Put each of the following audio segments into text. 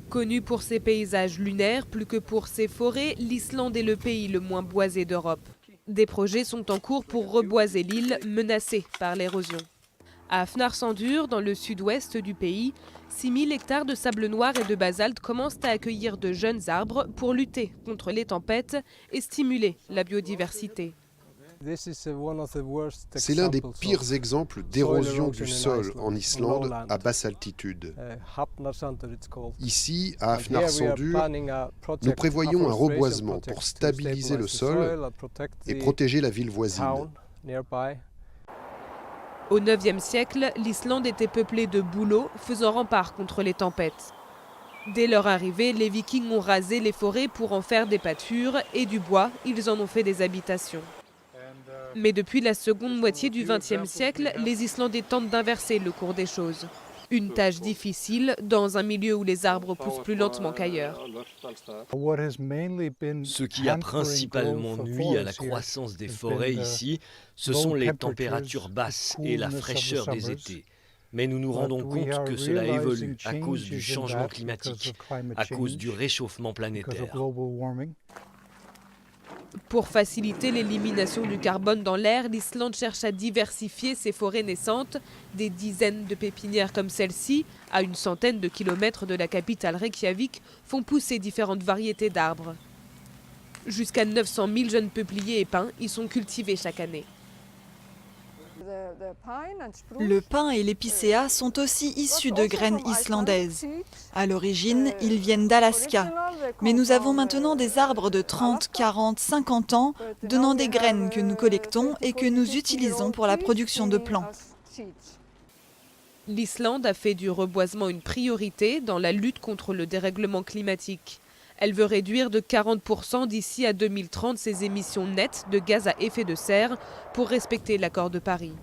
Connue pour ses paysages lunaires plus que pour ses forêts, l'Islande est le pays le moins boisé d'Europe. Des projets sont en cours pour reboiser l'île menacée par l'érosion. À Hafnarsandur, dans le sud-ouest du pays, 6000 hectares de sable noir et de basalte commencent à accueillir de jeunes arbres pour lutter contre les tempêtes et stimuler la biodiversité. C'est l'un des pires exemples d'érosion du sol en Islande à basse altitude. Ici, à Hafnarsandur, nous prévoyons un reboisement pour stabiliser le sol et protéger la ville voisine. Au IXe siècle, l'Islande était peuplée de bouleaux faisant rempart contre les tempêtes. Dès leur arrivée, les Vikings ont rasé les forêts pour en faire des pâtures et du bois, ils en ont fait des habitations. Mais depuis la seconde moitié du XXe siècle, les Islandais tentent d'inverser le cours des choses. Une tâche difficile dans un milieu où les arbres poussent plus lentement qu'ailleurs. Ce qui a principalement nui à la croissance des forêts ici, ce sont les températures basses et la fraîcheur des étés. Mais nous nous rendons compte que cela évolue à cause du changement climatique, à cause du réchauffement planétaire. Pour faciliter l'élimination du carbone dans l'air, l'Islande cherche à diversifier ses forêts naissantes. Des dizaines de pépinières comme celle-ci, à une centaine de kilomètres de la capitale Reykjavik, font pousser différentes variétés d'arbres. Jusqu'à 900 000 jeunes peupliers et pins y sont cultivés chaque année. Le pin et l'épicéa sont aussi issus de graines islandaises. À l'origine, ils viennent d'Alaska. Mais nous avons maintenant des arbres de 30, 40, 50 ans, donnant des graines que nous collectons et que nous utilisons pour la production de plants. L'Islande a fait du reboisement une priorité dans la lutte contre le dérèglement climatique. Elle veut réduire de 40% d'ici à 2030 ses émissions nettes de gaz à effet de serre pour respecter l'accord de Paris.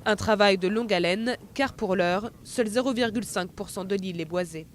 Un travail de longue haleine, car pour l'heure, seul 0,5% de l'île est boisée.